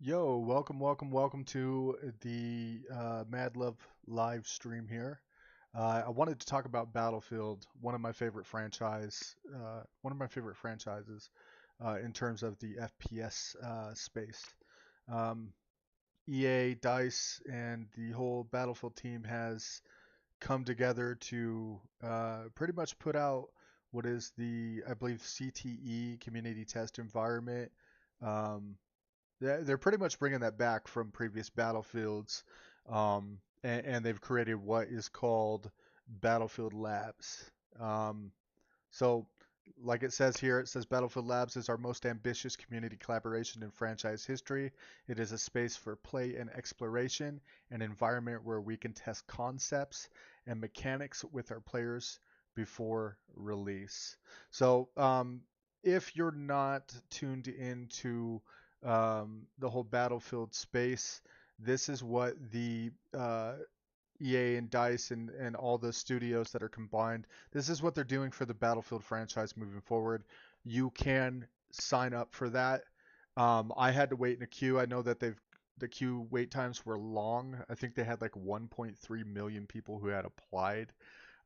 Yo, welcome to the Mad Love live stream here. I wanted to talk about Battlefield, one of my favorite franchises in terms of the FPS space. Um, EA, DICE, and the whole Battlefield team has come together to pretty much put out what is I believe, CTE Community Test Environment. Um, they're pretty much bringing that back from previous Battlefields, and they've created what is called Battlefield Labs. Um, so, like it says here, it says Battlefield Labs is our most ambitious community collaboration in franchise history. It is a space for play and exploration, an environment where we can test concepts and mechanics with our players before release. So, if you're not tuned into the whole Battlefield space, this is what the EA and DICE and all the studios that are combined, this is what they're doing for the Battlefield franchise moving forward. You can sign up for that. I had to wait in a queue. I know that the queue wait times were long. I think they had like 1.3 million people who had applied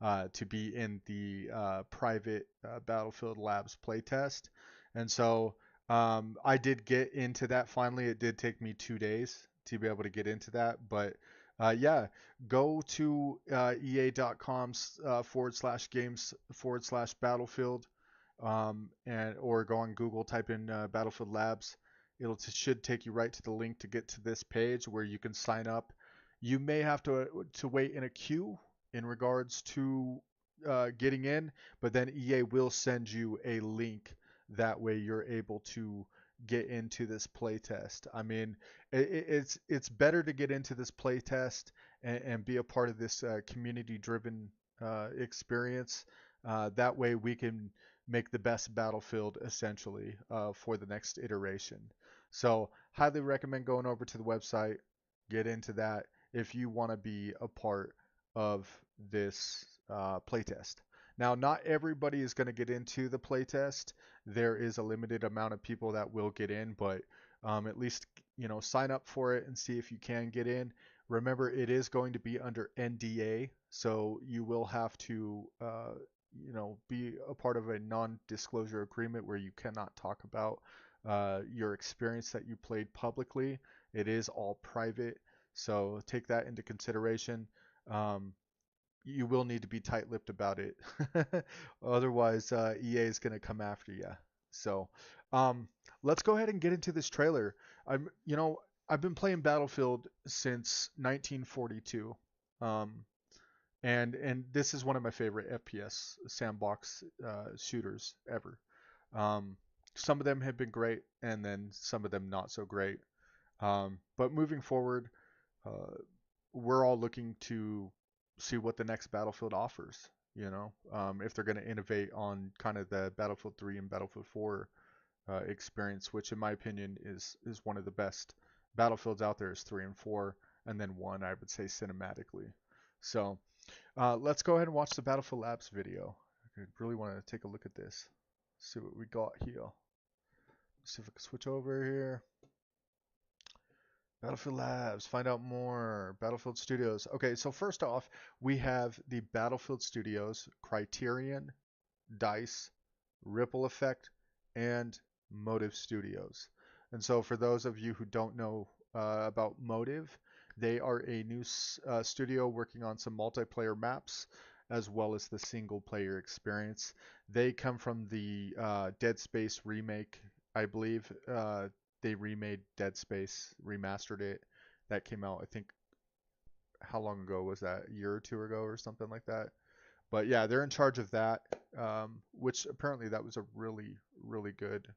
to be in the private Battlefield Labs playtest. And so I did get into that finally. It did take me 2 days to be able to get into that. But yeah, go to ea.com / games / battlefield, and or go on Google, type in Battlefield Labs. Should take you right to the link to get to this page where you can sign up. You may have to wait in a queue in regards to getting in, but then EA will send you a link. That way you're able to get into this playtest. I mean, it's better to get into this playtest and be a part of this community-driven experience. That way we can make the best Battlefield essentially for the next iteration. So highly recommend going over to the website, get into that if you want to be a part of this playtest. Now, not everybody is going to get into the playtest. There is a limited amount of people that will get in, but at least sign up for it and see if you can get in. Remember, it is going to be under NDA, so you will have to be a part of a non-disclosure agreement where you cannot talk about your experience that you played publicly. It is all private, so take that into consideration. Um, you will need to be tight-lipped about it. Otherwise, EA is going to come after you. So, um, let's go ahead and get into this trailer. I've been playing Battlefield since 1942, um, and this is one of my favorite FPS sandbox shooters ever. Um, some of them have been great, and then some of them not so great. But moving forward, uh, we're all looking to see what the next Battlefield offers. If they're going to innovate on kind of the Battlefield 3 and Battlefield 4 experience, which in my opinion is one of the best Battlefields out there, is 3 and 4, and then 1, I would say, cinematically. So let's go ahead and watch the Battlefield Labs video. I really want to take a look at this, see what we got here. See if I can switch over here. Battlefield Labs, find out more. Battlefield Studios. Okay, so first off, we have the Battlefield Studios, Criterion, DICE, Ripple Effect, and Motive Studios. And so for those of you who don't know about Motive, they are a new studio working on some multiplayer maps as well as the single player experience. They come from the Dead Space remake, I believe. They remade Dead Space, remastered it. That came out, I think, how long ago was that? A year or two ago or something like that. But yeah, they're in charge of that, which apparently that was a really, really good.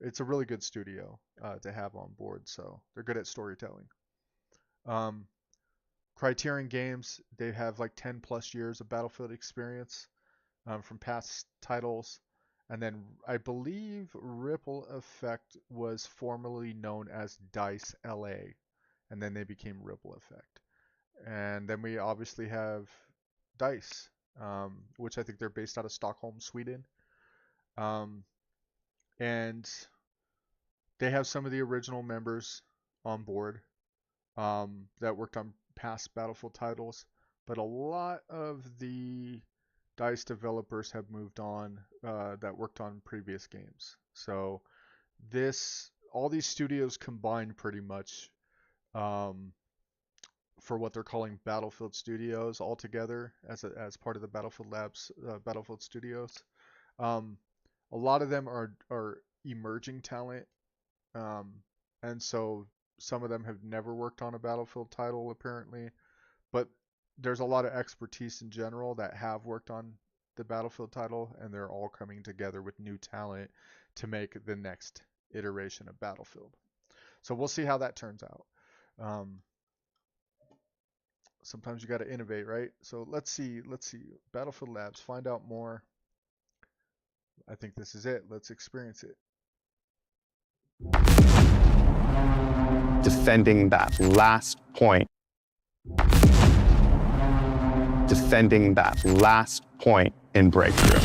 It's a really good studio to have on board. So they're good at storytelling. Um, Criterion Games, they have like 10 plus years of Battlefield experience from past titles. And then I believe Ripple Effect was formerly known as DICE LA, and then they became Ripple Effect. And then we obviously have DICE, which I think they're based out of Stockholm, Sweden. Um, and they have some of the original members on board that worked on past Battlefield titles, but a lot of the DICE developers have moved on that worked on previous games. So all these studios combined pretty much um, for what they're calling Battlefield Studios altogether as part of the Battlefield Labs Battlefield Studios. Um, a lot of them are emerging talent, um, and so some of them have never worked on a Battlefield title apparently, but there's a lot of expertise in general that have worked on the Battlefield title, and they're all coming together with new talent to make the next iteration of Battlefield. So we'll see how that turns out. Um, sometimes you got to innovate, right? So let's see. Battlefield Labs, find out more. I think this is it. Let's experience it. Defending that last point. Defending that last point in Breakthrough.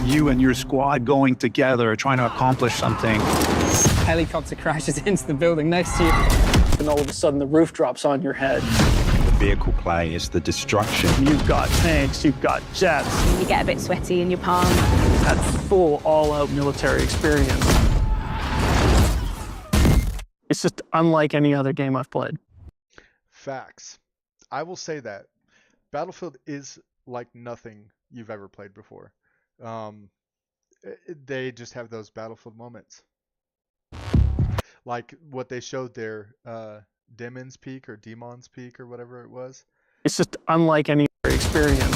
You and your squad going together, trying to accomplish something. Helicopter crashes into the building next to you. And all of a sudden the roof drops on your head. The vehicle play is the destruction. You've got tanks, you've got jets. You get a bit sweaty in your palm. That's full, all-out military experience. It's just unlike any other game I've played. Facts. I will say that Battlefield is like nothing you've ever played before. They just have those Battlefield moments. Like what they showed there, Demon's Peak or Demon's Peak or whatever it was. It's just unlike any other experience.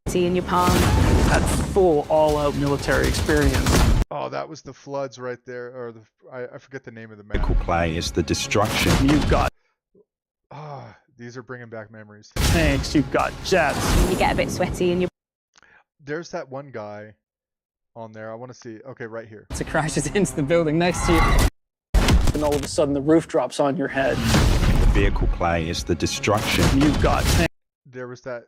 See in your palm. That's full, all-out military experience. Oh, that was the floods right there, or I forget the name of the map. Vehicle play is the destruction. You've got These are bringing back memories. tanks, you've got jets. You get a bit sweaty in your There's that one guy on there. I want to see. Okay, right here. It crashes into the building next to you. And all of a sudden the roof drops on your head. The vehicle play is the destruction. You've got tanks. There was that.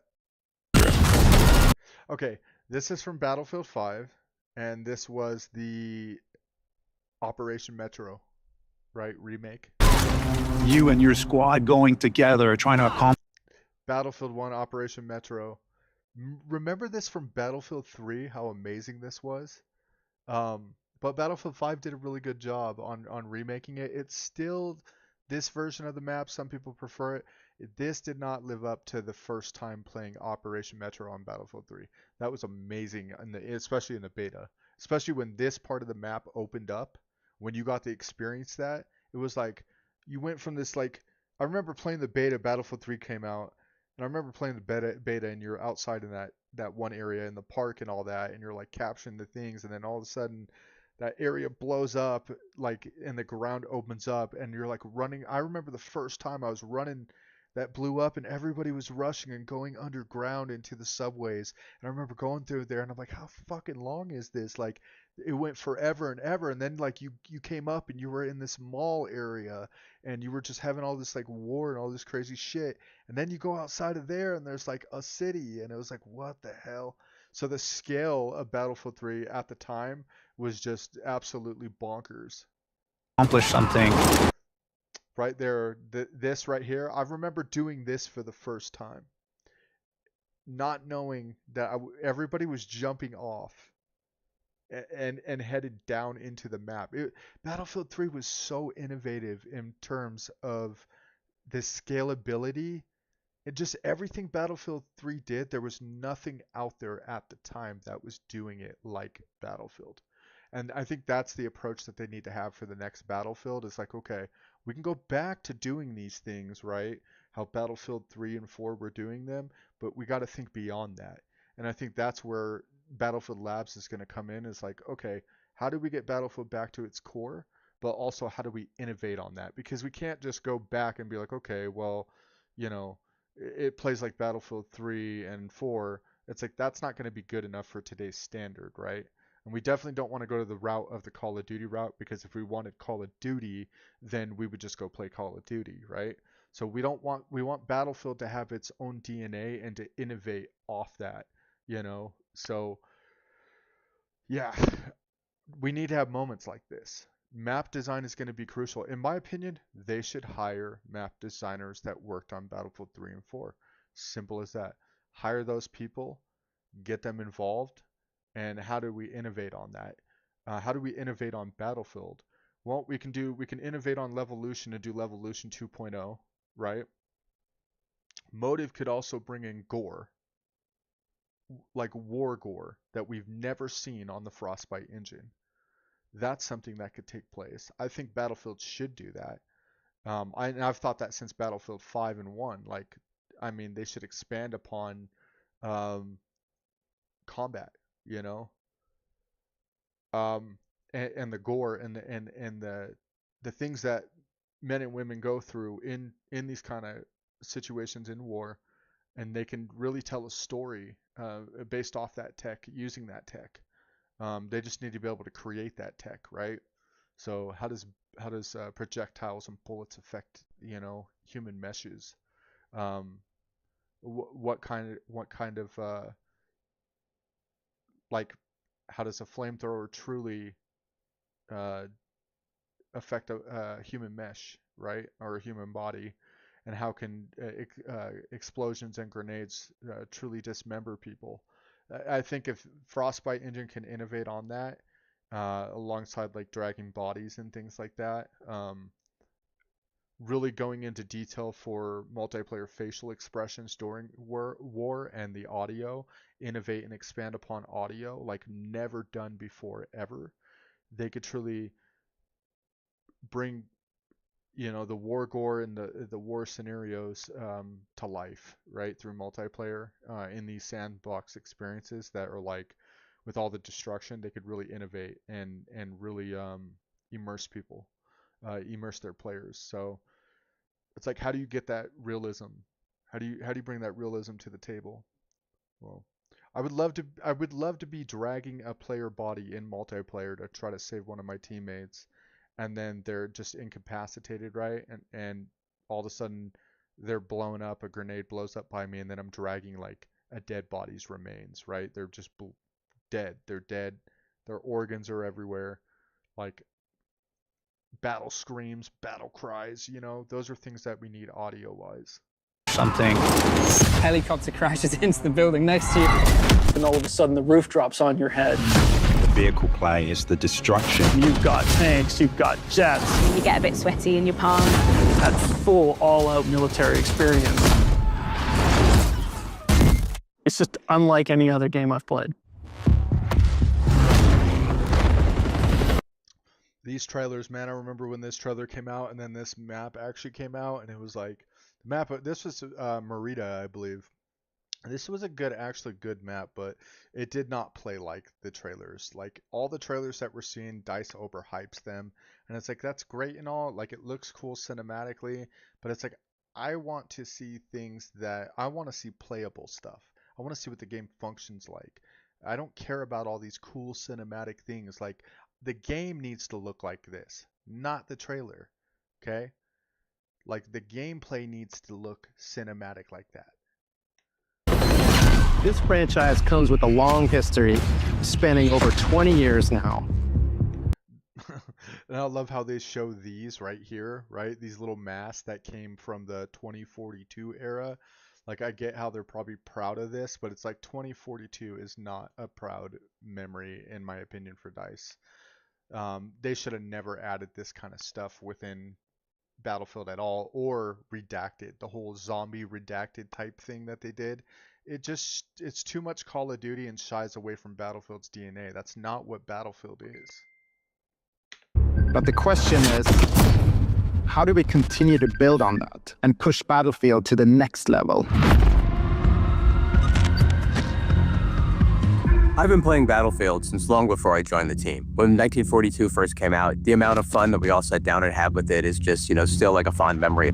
Okay, this is from Battlefield 5, and this was the Operation Metro, right? Remake. You and your squad going together, trying to accomplish. Battlefield 1 Operation Metro. Remember this from Battlefield 3, how amazing this was? But Battlefield 5 did a really good job on remaking it. It's still this version of the map. Some people prefer it. This did not live up to the first time playing Operation Metro on Battlefield 3. That was amazing, especially in the beta. Especially when this part of the map opened up. When you got to experience that, it was like you went from this like... I remember playing the beta, Battlefield 3 came out, and I remember playing the beta and you're outside in that one area in the park and all that, and you're like capturing the things, and then all of a sudden that area blows up, like, and the ground opens up, and you're like running. I remember the first time I was running that blew up, and everybody was rushing and going underground into the subways. And I remember going through there, and I'm like, how fucking long is this? Like, it went forever and ever. And then like you came up and you were in this mall area, and you were just having all this like war and all this crazy shit. And then you go outside of there, and there's like a city, and it was like, what the hell? So the scale of Battlefield 3 at the time was just absolutely bonkers. Accomplish something. Right there, this right here, I remember doing this for the first time, not knowing that everybody was jumping off and headed down into the map. Battlefield 3 was so innovative in terms of the scalability. It just everything Battlefield 3 did, there was nothing out there at the time that was doing it like Battlefield. And I think that's the approach that they need to have for the next Battlefield. It's like, okay, we can go back to doing these things, right? How Battlefield 3 and 4 were doing them, but we got to think beyond that. And I think that's where Battlefield Labs is going to come in. Is like, okay, how do we get Battlefield back to its core, but also how do we innovate on that? Because we can't just go back and be like, okay, well, you know, it plays like Battlefield 3 and 4. It's like, that's not going to be good enough for today's standard, right? And we definitely don't want to go to the route of the Call of Duty route, because if we wanted Call of Duty, then we would just go play Call of Duty, right? So we want Battlefield to have its own DNA and to innovate off that, you know? So yeah, we need to have moments like this. map design is going to be crucial. In my opinion, they should hire map designers that worked on Battlefield 3 and 4. Simple as that. Hire those people, get them involved, and how do we innovate on that? How do we innovate on Battlefield? Well, we can innovate on Levolution and do Levolution 2.0, right? Motive could also bring in gore, like war gore, that we've never seen on the Frostbite engine. That's something that could take place. I think Battlefield should do that. I've thought that since Battlefield 5 and 1. Like, I mean, they should expand upon combat, you know, and the gore and the things that men and women go through in these kind of situations in war, and they can really tell a story based off that tech, using that tech. They just need to be able to create that tech, right? So how does projectiles and bullets affect, you know, human meshes? What kind of like, how does a flamethrower truly affect a human mesh, right, or a human body? And how can explosions and grenades truly dismember people? I think if Frostbite engine can innovate on that, alongside like dragging bodies and things like that, really going into detail for multiplayer facial expressions during war and the audio, innovate and expand upon audio like never done before ever, they could truly bring, you know, the war gore and the war scenarios to life, right, through multiplayer in these sandbox experiences that are like, with all the destruction, they could really innovate and really immerse people, immerse their players. So it's like, how do you get that realism? How do you bring that realism to the table? Well, I would love to be dragging a player body in multiplayer to try to save one of my teammates, and then they're just incapacitated, right? And all of a sudden they're blown up, a grenade blows up by me, and then I'm dragging like a dead body's remains, right? They're just dead. They're dead. Their organs are everywhere. Like battle screams, battle cries, you know, those are things that we need audio wise. Something. Helicopter crashes into the building next to you, and all of a sudden the roof drops on your head. The vehicle play is the destruction. You've got tanks, you've got jets. You get a bit sweaty in your palm. That full, all-out military experience. It's just unlike any other game I've played. These trailers, man, I remember when this trailer came out and then this map actually came out, and it was like, the map, this was Merida, I believe. This was actually good map, but it did not play like the trailers. Like all the trailers that we're seeing, DICE overhypes them, and it's like, that's great and all, like it looks cool cinematically, but it's like, I want to see playable stuff. I want to see what the game functions like. I don't care about all these cool cinematic things. Like, the game needs to look like this, not the trailer. Okay? Like, the gameplay needs to look cinematic like that. This franchise comes with a long history spanning over 20 years now. And I love how they show these right here, right? These little masks that came from the 2042 era. Like, I get how they're probably proud of this, but it's like 2042 is not a proud memory, in my opinion, for DICE. They should have never added this kind of stuff within Battlefield at all, or redacted the whole zombie redacted type thing that they did. It's too much Call of Duty and shies away from Battlefield's DNA. That's not what Battlefield is. But the question is, how do we continue to build on that and push Battlefield to the next level? I've been playing Battlefield since long before I joined the team. When 1942 first came out, the amount of fun that we all sat down and had with it is just, still like a fond memory.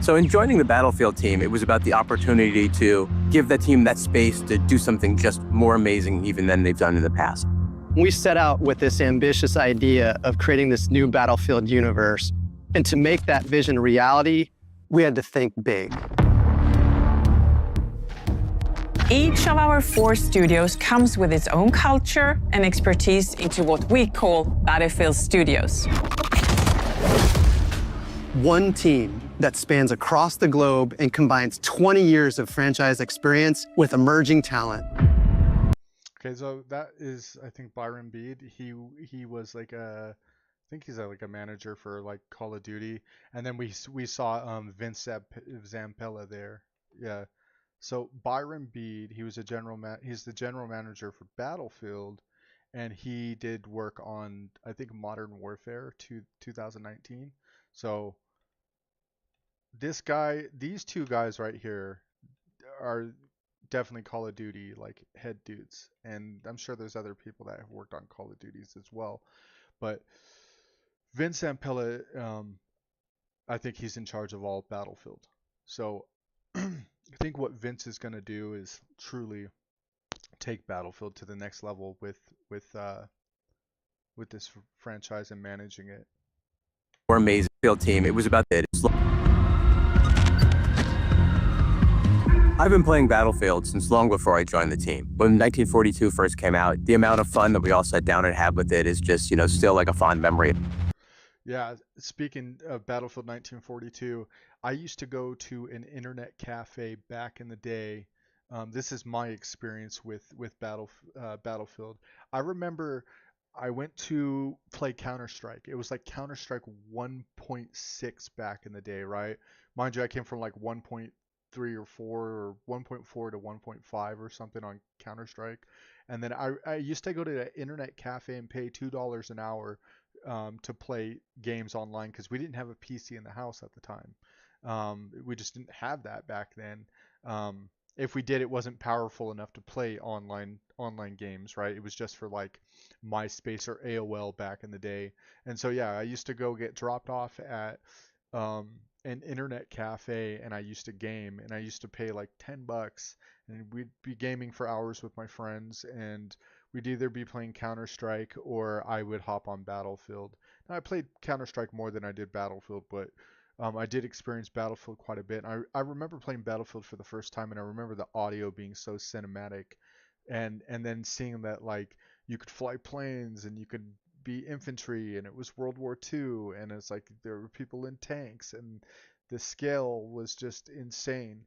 So in joining the Battlefield team, it was about the opportunity to give the team that space to do something just more amazing even than they've done in the past. We set out with this ambitious idea of creating this new Battlefield universe. And to make that vision a reality, we had to think big. Each of our 4 studios comes with its own culture and expertise into what we call Battlefield Studios. One team that spans across the globe and combines 20 years of franchise experience with emerging talent. Okay, so that is, I think, Byron Bede. He was like I think he's like a manager for like Call of Duty, and then we saw Vince Zampella there. Yeah. So Byron Bede, he's the general manager for Battlefield, and he did work on, I think, Modern Warfare 2019. So these two guys right here are definitely Call of Duty like head dudes, and I'm sure there's other people that have worked on Call of Duties as well. But Vince Zampella, I think he's in charge of all Battlefield. So I think what Vince is going to do is truly take Battlefield to the next level with this franchise and managing it. We're amazing field team. It was about that. I've been playing Battlefield since long before I joined the team. When 1942 first came out, the amount of fun that we all sat down and had with it is just, still like a fond memory. Yeah, speaking of Battlefield 1942, I used to go to an internet cafe back in the day. This is my experience with Battlefield. I remember I went to play Counter-Strike. It was like Counter-Strike 1.6 back in the day, right? Mind you, I came from like 1.3 or 4 or 1.4 to 1.5 or something on Counter-Strike. And then I used to go to an internet cafe and pay $2 an hour to play games online because we didn't have a PC in the house at the time. We just didn't have that back then. If we did, it wasn't powerful enough to play online games, right? It was just for like MySpace or AOL back in the day. And so yeah, I used to go get dropped off at an internet cafe, and I used to game, and I used to pay like $10, and we'd be gaming for hours with my friends, and we'd either be playing Counter-Strike or I would hop on Battlefield. Now, I played Counter-Strike more than I did Battlefield, but I did experience Battlefield quite a bit. I remember playing Battlefield for the first time, and I remember the audio being so cinematic, and then seeing that like you could fly planes and you could be infantry, and it was World War II, and it's like there were people in tanks, and the scale was just insane.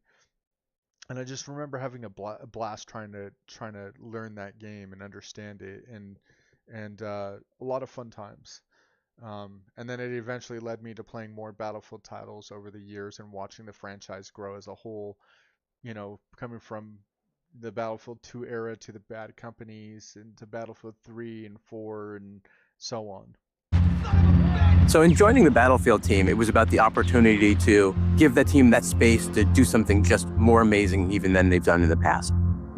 And I just remember having a blast trying to learn that game and understand it, and a lot of fun times. And then it eventually led me to playing more Battlefield titles over the years and watching the franchise grow as a whole, coming from the Battlefield 2 era to the Bad Companies and to Battlefield 3 and 4 and so on. So in joining the Battlefield team, it was about the opportunity to give that team that space to do something just more amazing even than they've done in the past.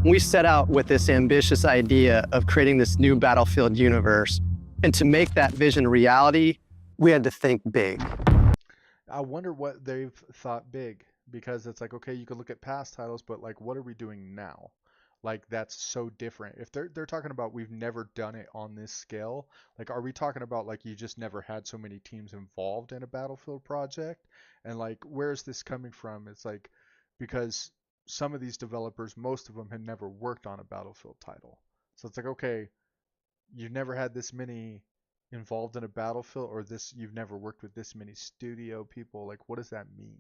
We set out with this ambitious idea of creating this new Battlefield universe. And to make that vision a reality, we had to think big. I wonder what they've thought big, because it's like, okay, you could look at past titles, but like, what are we doing now? Like, that's so different. If they're talking about we've never done it on this scale, like, are we talking about like you just never had so many teams involved in a Battlefield project? And like, where's this coming from? It's like, because some of these developers, most of them had never worked on a Battlefield title. So it's like, okay, you've never had this many involved in a Battlefield, or this, you've never worked with this many studio people. Like, what does that mean?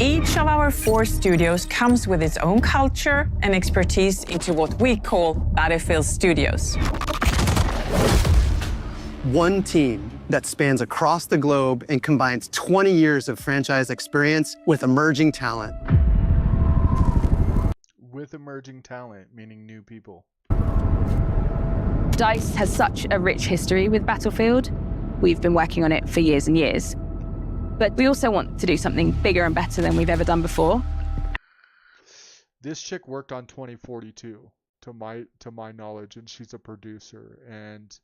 Each of our 4 studios comes with its own culture and expertise into what we call Battlefield Studios. One team that spans across the globe and combines 20 years of franchise experience with emerging talent. With emerging talent, meaning new people. DICE has such a rich history with Battlefield. We've been working on it for years and years. But we also want to do something bigger and better than we've ever done before. This chick worked on 2042, to my knowledge, and she's a producer. And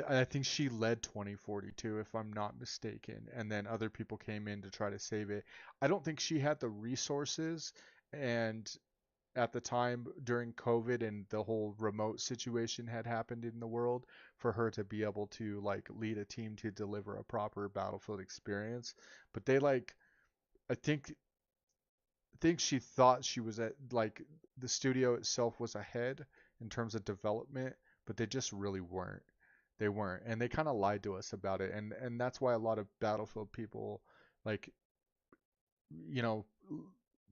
I think she led 2042, if I'm not mistaken. And then other people came in to try to save it. I don't think she had the resources, and at the time during COVID and the whole remote situation had happened in the world, for her to be able to like lead a team to deliver a proper Battlefield experience. But they I think think she thought she was at, like, the studio itself was ahead in terms of development, but they just really weren't. They weren't, and they kind of lied to us about it, and that's why a lot of Battlefield people, like, you know,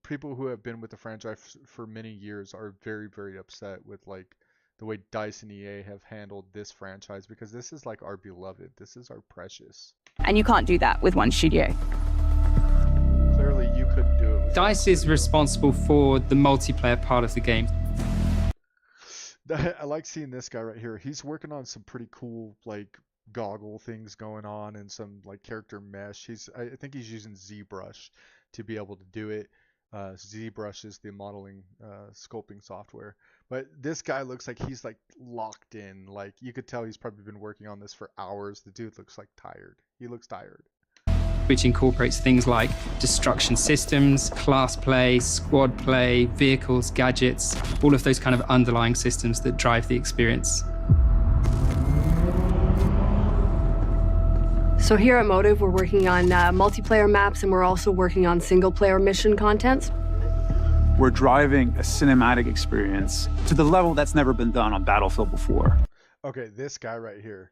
people who have been with the franchise for many years are very, very upset with, like, the way DICE and EA have handled this franchise, because this is like our beloved. This is our precious. And you can't do that with one studio. Clearly, you couldn't do it. DICE is responsible for the multiplayer part of the game. I like seeing this guy right here. He's working on some pretty cool, like, goggle things going on and some, like, character mesh. I think he's using ZBrush to be able to do it. ZBrush is the modeling sculpting software. But this guy looks like he's, like, locked in. Like, you could tell he's probably been working on this for hours. The dude looks, like, tired. He looks tired. Which incorporates things like destruction systems, class play, squad play, vehicles, gadgets, all of those kind of underlying systems that drive the experience. So here at Motive, we're working on multiplayer maps, and we're also working on single-player mission contents. We're driving a cinematic experience to the level that's never been done on Battlefield before. Okay, this guy right here.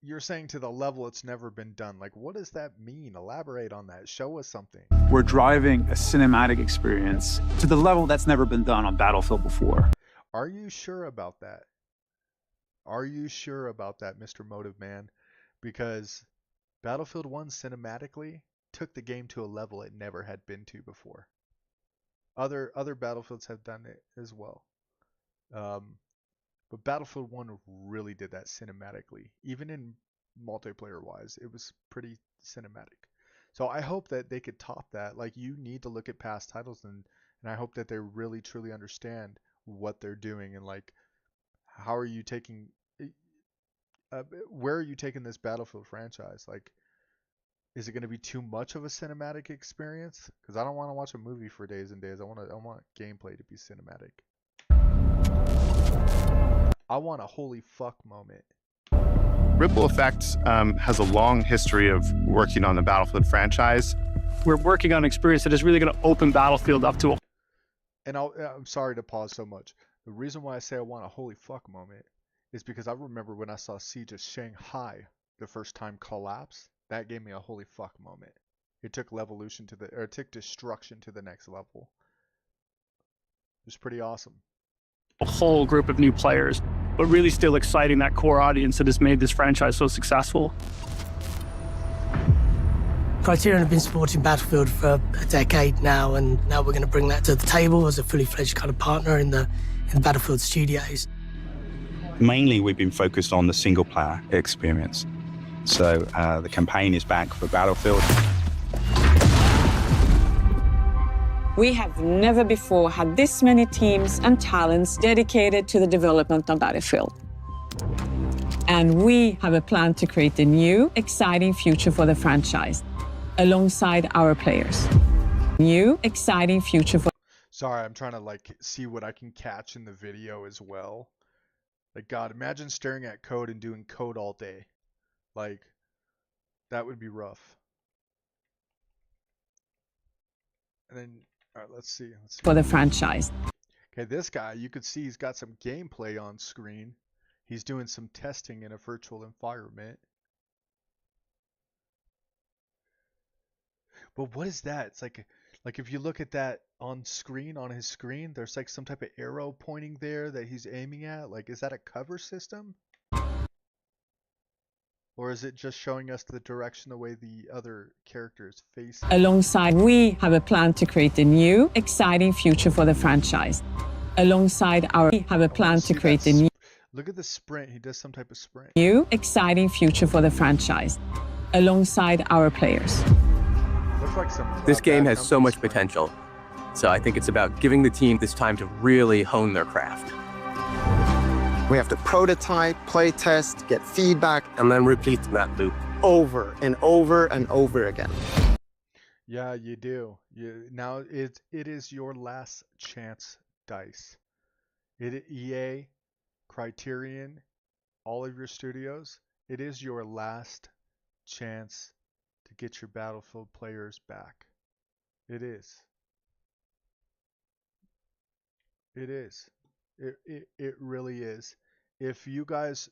You're saying to the level it's never been done. Like, what does that mean? Elaborate on that. Show us something. We're driving a cinematic experience to the level that's never been done on Battlefield before. Are you sure about that? Are you sure about that, Mr. Motive Man? Because Battlefield 1 cinematically took the game to a level it never had been to before. Other Battlefields have done it as well. But Battlefield 1 really did that cinematically. Even in multiplayer wise, it was pretty cinematic. So I hope that they could top that. Like, you need to look at past titles, and I hope that they really truly understand what they're doing, and, like, how are you taking where are you taking this Battlefield franchise? Like, is it going to be too much of a cinematic experience? Because I don't want to watch a movie for days and days. I want gameplay to be cinematic. I want a holy fuck moment. Ripple Effects has a long history of working on the Battlefield franchise. We're working on an experience that is really going to open Battlefield up to a... And I'm sorry to pause so much. The reason why I say I want a holy fuck moment is because I remember when I saw Siege of Shanghai the first time collapse. That gave me a holy fuck moment. It took it took destruction to the next level. It was pretty awesome. a whole group of new players, but really still exciting that core audience that has made this franchise so successful. Criterion have been supporting Battlefield for a decade now, and now we're going to bring that to the table as a fully fledged kind of partner in the Battlefield studios. Mainly, we've been focused on the single-player experience. So the campaign is back for Battlefield. We have never before had this many teams and talents dedicated to the development of Battlefield. And we have a plan to create a new, exciting future for the franchise, alongside our players. New, exciting future for... Sorry, I'm trying to see what I can catch in the video as well. Like, God, imagine staring at code and doing code all day. Like, that would be rough. And then, all right, let's see. For the franchise. Okay, this guy, you could see he's got some gameplay on screen. He's doing some testing in a virtual environment. But what is that? It's like if you look at that on screen, on his screen, there's like some type of arrow pointing there that he's aiming at. Like, is that a cover system? Or is it just showing us the direction the way the other characters face? Alongside, we have a plan to create a new, exciting future for the franchise. Alongside our, we have a plan to create a new... Look at the sprint. He does some type of sprint. New, exciting future for the franchise. Alongside our players. Looks like some... This game has so much potential. So I think it's about giving the team this time to really hone their craft. We have to prototype, play test, get feedback, and then repeat that loop over and over and over again. Yeah, you do. Now it is your last chance, DICE. EA, Criterion, all of your studios, it is your last chance to get your Battlefield players back. It is. It is. It really is. If you guys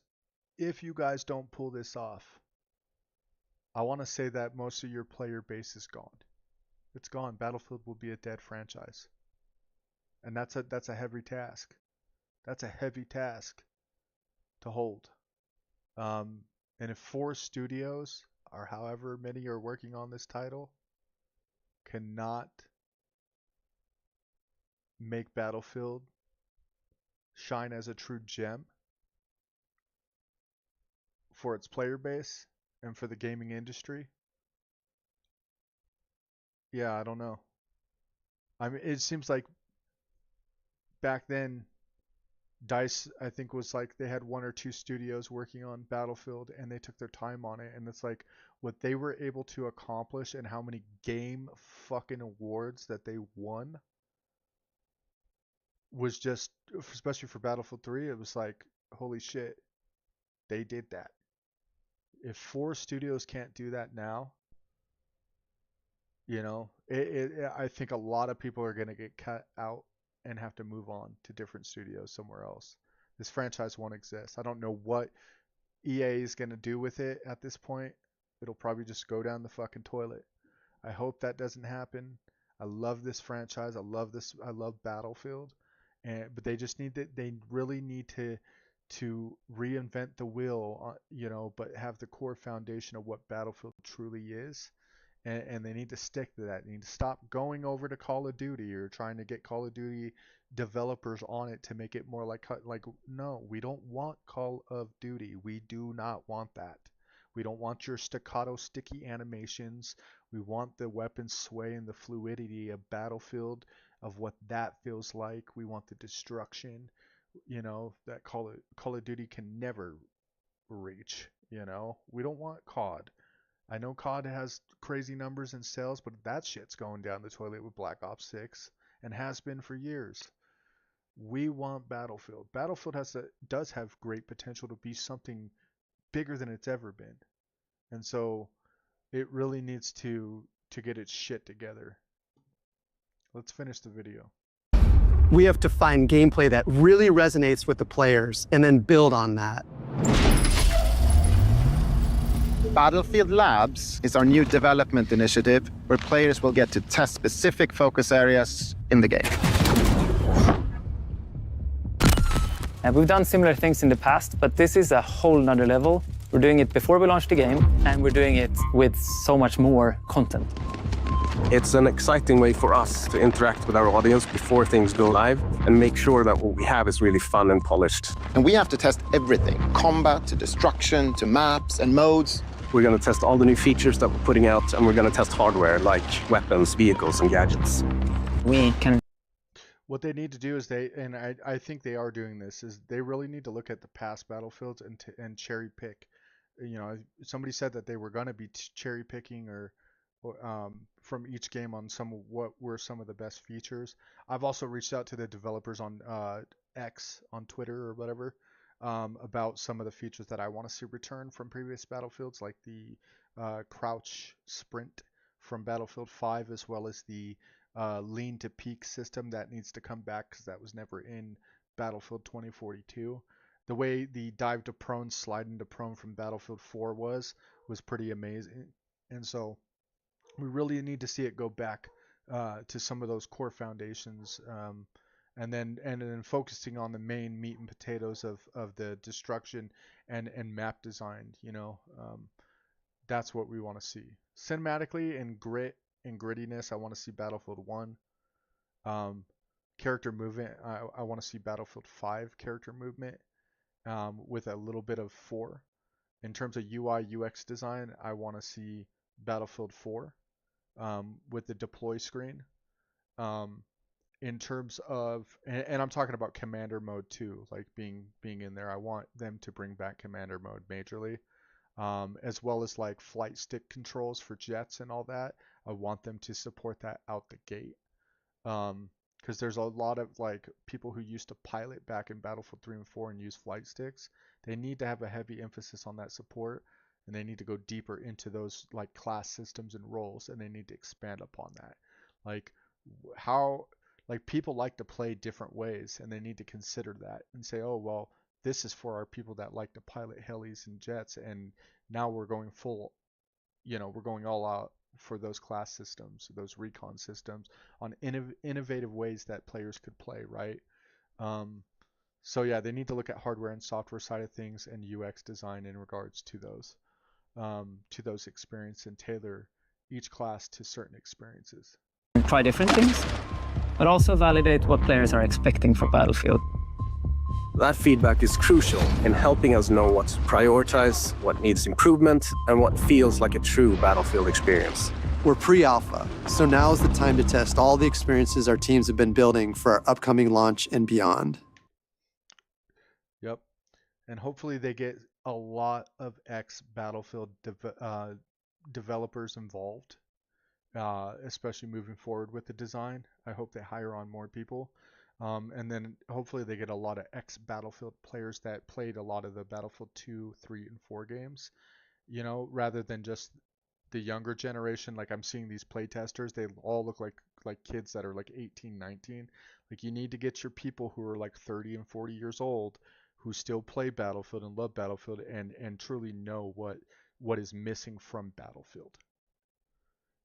don't pull this off, I want to say that most of your player base is gone. It's gone. Battlefield will be a dead franchise. And that's a heavy task. That's a heavy task to hold. And if 4 studios, or however many are working on this title, cannot make Battlefield shine as a true gem for its player base and for the gaming industry, yeah, I don't know. I mean, it seems like back then, DICE, I think, was like they had 1 or 2 studios working on Battlefield, and they took their time on it. And it's like what they were able to accomplish and how many game fucking awards that they won was just, especially for Battlefield 3, it was like, holy shit, they did that. If 4 studios can't do that now, you know, I think a lot of people are going to get cut out and have to move on to different studios somewhere else. This franchise won't exist. I don't know what EA is going to do with it at this point. It'll probably just go down the fucking toilet. I hope that doesn't happen. I love this franchise. I love Battlefield. But they just they really need to reinvent the wheel, you know, but have the core foundation of what Battlefield truly is. And they need to stick to that. They need to stop going over to Call of Duty or trying to get Call of Duty developers on it to make it more like no, we don't want Call of Duty. We do not want that. We don't want your staccato sticky animations. We want the weapon sway and the fluidity of Battlefield, of what that feels like. We want the destruction, you know, that Call of Duty can never reach, you know. We don't want COD. I know COD has crazy numbers in sales, but that shit's going down the toilet with Black Ops 6 and has been for years. We want Battlefield. Battlefield does have great potential to be something bigger than it's ever been. And so it really needs to get its shit together. Let's finish the video. We have to find gameplay that really resonates with the players and then build on that. Battlefield Labs is our new development initiative where players will get to test specific focus areas in the game. We've done similar things in the past, but this is a whole nother level. We're doing it before we launch the game, and we're doing it with so much more content. It's an exciting way for us to interact with our audience before things go live and make sure that what we have is really fun and polished. And we have to test everything, combat to destruction to maps and modes. We're going to test all the new features that we're putting out, and we're going to test hardware like weapons, vehicles, and gadgets. We can... What they need to do is I think they are doing this, is they really need to look at the past Battlefields and cherry pick. You know, somebody said that they were going to be cherry picking or from each game on what were some of the best features. I've also reached out to the developers on X, on Twitter or whatever, about some of the features that I want to see return from previous Battlefields, like the crouch sprint from Battlefield 5, as well as the lean to peak system that needs to come back because that was never in Battlefield 2042. The way the dive to prone, slide into prone from Battlefield 4 was pretty amazing, and so we really need to see it go back to some of those core foundations, and then focusing on the main meat and potatoes of the destruction and map design. You know, that's what we want to see. Cinematically and grit and grittiness, I want to see Battlefield 1. Character movement, I want to see Battlefield 5 character movement with a little bit of 4. In terms of UI UX design, I want to see Battlefield 4 with the deploy screen. In terms of, and I'm talking about commander mode too, like being in there. I want them to bring back commander mode majorly, as well as like flight stick controls for jets and all that. I want them to support that out the gate, because there's a lot of like people who used to pilot back in Battlefield 3 and 4 and use flight sticks. They need to have a heavy emphasis on that support, and they need to go deeper into those like class systems and roles, and they need to expand upon that. Like how, like people like to play different ways, and they need to consider that and say, oh well, this is for our people that like to pilot helis and jets, and now we're going full, we're going all out for those class systems, those recon systems, on innovative ways that players could play, right? So yeah, they need to look at hardware and software side of things and UX design in regards to those experiences, and tailor each class to certain experiences. Try different things, but also validate what players are expecting for Battlefield. That feedback is crucial in helping us know what to prioritize, what needs improvement, and what feels like a true Battlefield experience. We're pre-alpha, so now is the time to test all the experiences our teams have been building for our upcoming launch and beyond. Yep. And hopefully they get a lot of ex-Battlefield developers involved, especially moving forward with the design. I hope they hire on more people. And then hopefully they get a lot of ex-Battlefield players that played a lot of the Battlefield 2, 3, and 4 games, rather than just the younger generation. Like I'm seeing these playtesters, they all look like kids that are like 18, 19. Like you need to get your people who are like 30 and 40 years old who still play Battlefield and love Battlefield and truly know what is missing from Battlefield.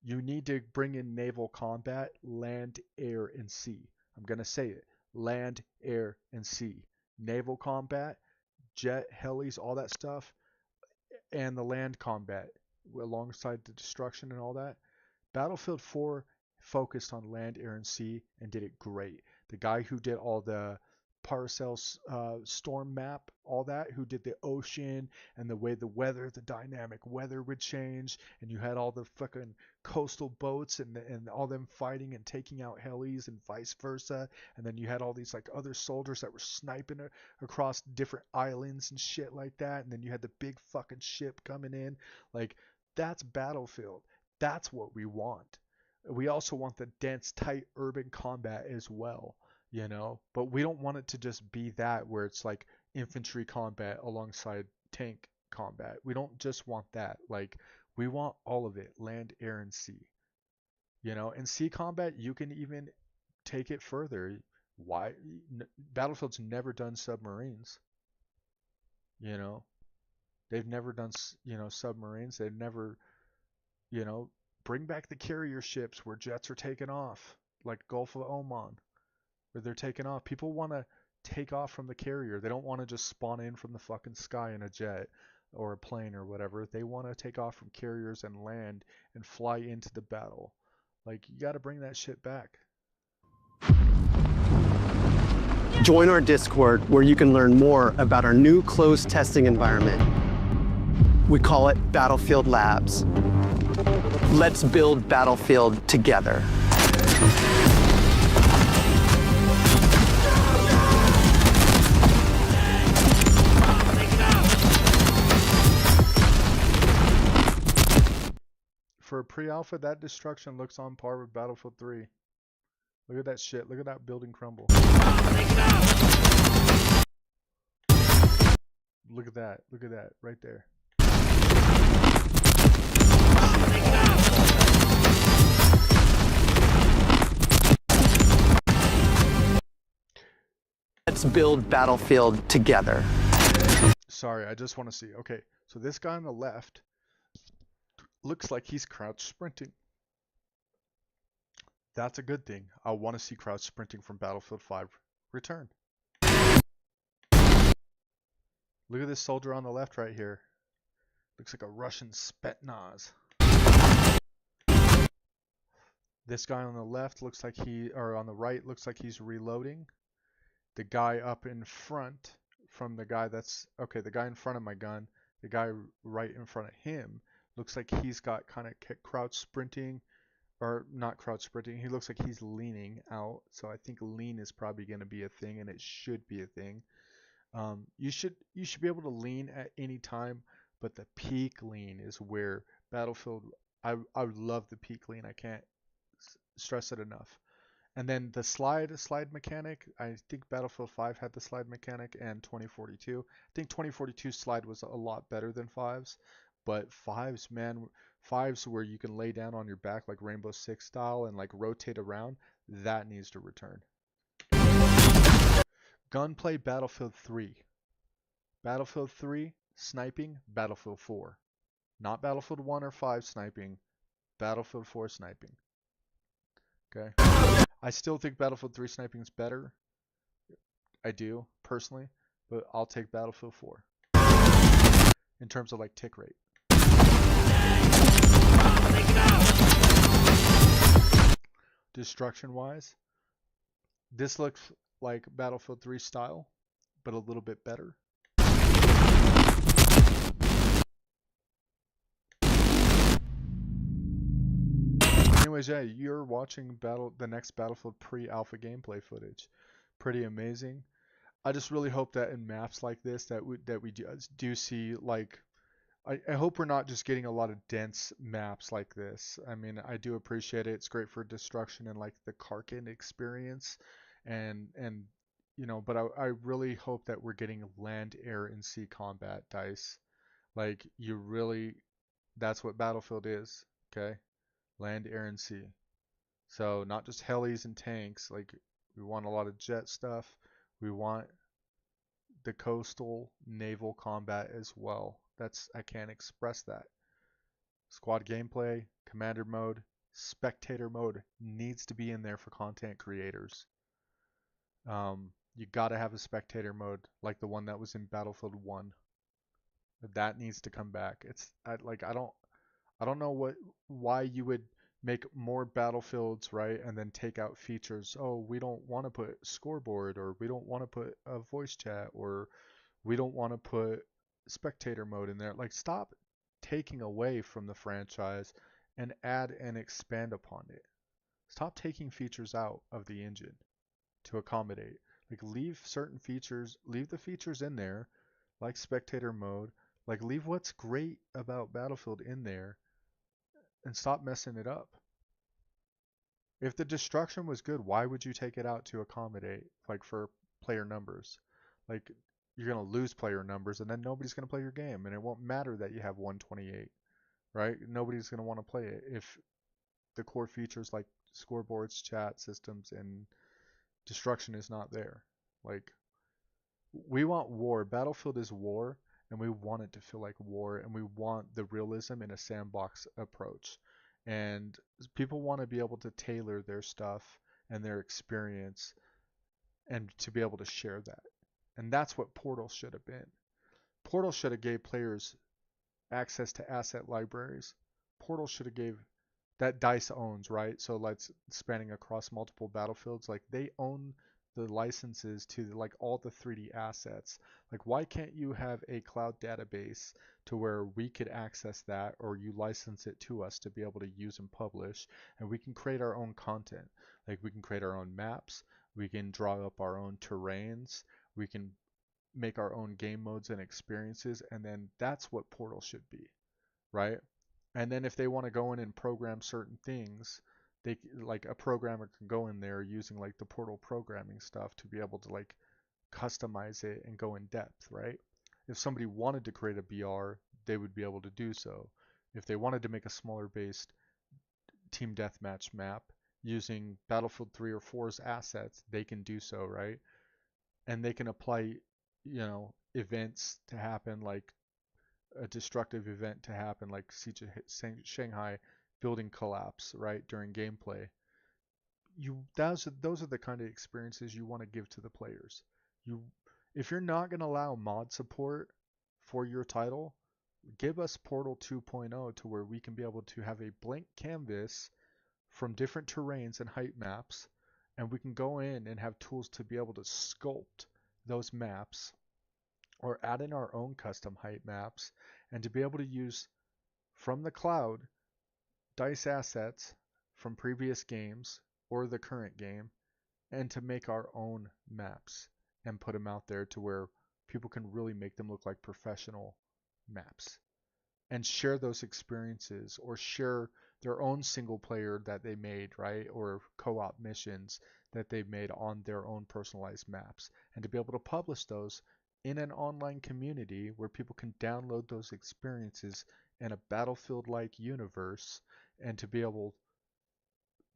You need to bring in naval combat, land, air, and sea. I'm going to say it. Land, air, and sea. Naval combat, jet, helis, all that stuff, and the land combat alongside the destruction and all that. Battlefield 4 focused on land, air, and sea and did it great. The guy who did all the Parcells storm map, all that, who did the ocean and the way the dynamic weather would change, and you had all the fucking coastal boats and all them fighting and taking out helis and vice versa, and then you had all these like other soldiers that were sniping across different islands and shit like that, and then you had the big fucking ship coming in. Like that's Battlefield. That's what we want. We also want the dense, tight urban combat as well. But we don't want it to just be that where it's like infantry combat alongside tank combat. We don't just want that. Like we want all of it, land, air, and sea. And sea combat, you can even take it further. Why? Battlefield's never done submarines. They've never done, submarines. They've never, bring back the carrier ships where jets are taking off, like Gulf of Oman. Where they're taking off. People want to take off from the carrier. They don't want to just spawn in from the fucking sky in a jet or a plane or whatever. They want to take off from carriers and land and fly into the battle. Like, you got to bring that shit back. Join our Discord where you can learn more about our new closed testing environment. We call it Battlefield Labs. Let's build Battlefield together. For a pre-alpha, that destruction looks on par with Battlefield 3. Look at that shit. Look at that building crumble. Look at that. Look at that. Right there. Let's build Battlefield together. Sorry, I just want to see. Okay, so this guy on the left looks like he's crouch sprinting. That's a good thing. I want to see crouch sprinting from Battlefield 5 return. Look at this soldier on the left right here. Looks like a Russian Spetsnaz. This guy on the left looks like on the right looks like he's reloading. The guy up in front from the guy the guy in front of my gun, the guy right in front of him looks like he's got kind of crouch sprinting, or not crouch sprinting. He looks like he's leaning out. So I think lean is probably going to be a thing, and it should be a thing. You should be able to lean at any time, but the peak lean is where Battlefield. I love the peak lean. I can't stress it enough. And then the slide mechanic. I think Battlefield 5 had the slide mechanic, and 2042. I think 2042 slide was a lot better than 5's. but fives, man, fives where you can lay down on your back like Rainbow Six style and like rotate around, that needs to return. Gunplay, Battlefield 3. Battlefield 3, sniping, Battlefield 4. Not Battlefield 1 or 5 sniping, Battlefield 4 sniping. Okay? I still think Battlefield 3 sniping is better. I do, personally, but I'll take Battlefield 4. In terms of like tick rate. Destruction wise, this looks like Battlefield 3 style, but a little bit better. Anyways, yeah, you're watching the next Battlefield pre-alpha gameplay footage. Pretty amazing. I just really hope that in maps like this that we do see, like, I hope we're not just getting a lot of dense maps like this. I mean, I do appreciate it. It's great for destruction and like the Karkin experience, and you know, but I really hope that we're getting land, air, and sea combat, DICE. Like, you really, that's what Battlefield is, okay? Land, air, and sea. So not just helis and tanks. Like, we want a lot of jet stuff. We want the coastal naval combat as well. I can't express that. Squad gameplay, commander mode, spectator mode needs to be in there for content creators. You gotta have a spectator mode like the one that was in Battlefield 1. That needs to come back. I don't know why you would make more Battlefields, right, and then take out features. Oh, we don't want to put scoreboard, or we don't want to put a voice chat, or we don't want to put spectator mode in there. Like, stop taking away from the franchise and add and expand upon it. Stop taking features out of the engine to accommodate. Like, leave certain features, leave the features in there, like spectator mode. Like, leave what's great about Battlefield in there and stop messing it up. If the destruction was good, why would you take it out to accommodate, like, for player numbers? Like, you're going to lose player numbers, and then nobody's going to play your game, and it won't matter that you have 128, right? Nobody's going to want to play it if the core features like scoreboards, chat systems, and destruction is not there. Like, we want war. Battlefield is war, and we want it to feel like war, and we want the realism in a sandbox approach. And people want to be able to tailor their stuff and their experience and to be able to share that. And that's what Portal should have been. Portal should have gave players access to asset libraries. Portal should have gave that DICE owns, right? So let's spanning across multiple battlefields. Like, they own the licenses to like all the 3D assets. Like, why can't you have a cloud database to where we could access that, or you license it to us to be able to use and publish, and we can create our own content. Like, we can create our own maps, we can draw up our own terrains, we can make our own game modes and experiences, and then that's what Portal should be, right? And then if they want to go in and program certain things, they, like, a programmer can go in there using like the Portal programming stuff to be able to like customize it and go in depth, right? If somebody wanted to create a BR, they would be able to do so. If they wanted to make a smaller based team deathmatch map using Battlefield 3 or 4's assets, they can do so, right? And they can apply, you know, events to happen, like a destructive event to happen, like Siege of Shanghai building collapse, right, during gameplay. Those are the kind of experiences you want to give to the players. If you're not going to allow mod support for your title, give us Portal 2.0 to where we can be able to have a blank canvas from different terrains and height maps, and we can go in and have tools to be able to sculpt those maps or add in our own custom height maps, and to be able to use from the cloud DICE assets from previous games or the current game, and to make our own maps and put them out there to where people can really make them look like professional maps and share those experiences, or share their own single player that they made, right, or co-op missions that they've made on their own personalized maps, and to be able to publish those in an online community where people can download those experiences in a Battlefield-like universe, and to be able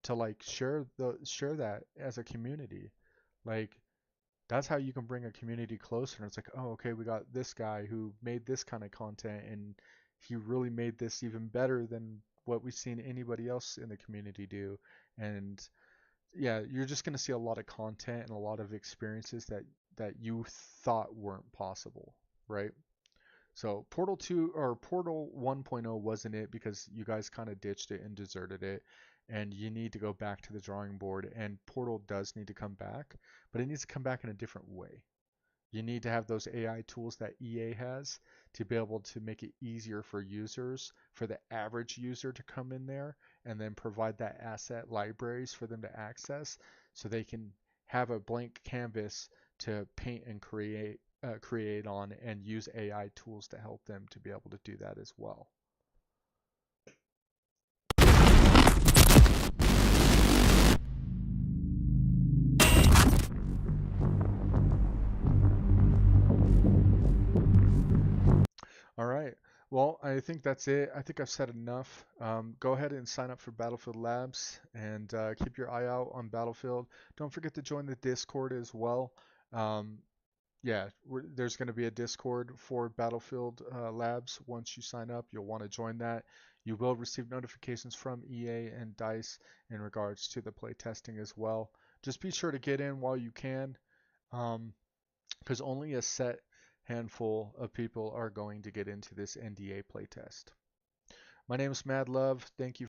to like share that as a community. Like, that's how you can bring a community closer. And it's like, oh, okay, we got this guy who made this kind of content, and he really made this even better than what we've seen anybody else in the community do. And yeah, you're just going to see a lot of content and a lot of experiences that you thought weren't possible, right? So Portal 2 or Portal 1.0 wasn't it, because you guys kind of ditched it and deserted it, and you need to go back to the drawing board, and Portal does need to come back, but it needs to come back in a different way. You need to have those AI tools that EA has to be able to make it easier for users, for the average user to come in there, and then provide that asset libraries for them to access, so they can have a blank canvas to paint and create on, and use AI tools to help them to be able to do that as well. All right. Well, I think that's it. I think I've said enough. Go ahead and sign up for Battlefield Labs, and keep your eye out on Battlefield. Don't forget to join the Discord as well. Yeah, there's going to be a Discord for Battlefield Labs. Once you sign up, you'll want to join that. You will receive notifications from EA and DICE in regards to the play testing as well. Just be sure to get in while you can, because only a set handful of people are going to get into this NDA playtest. My name is Mad Love. Thank you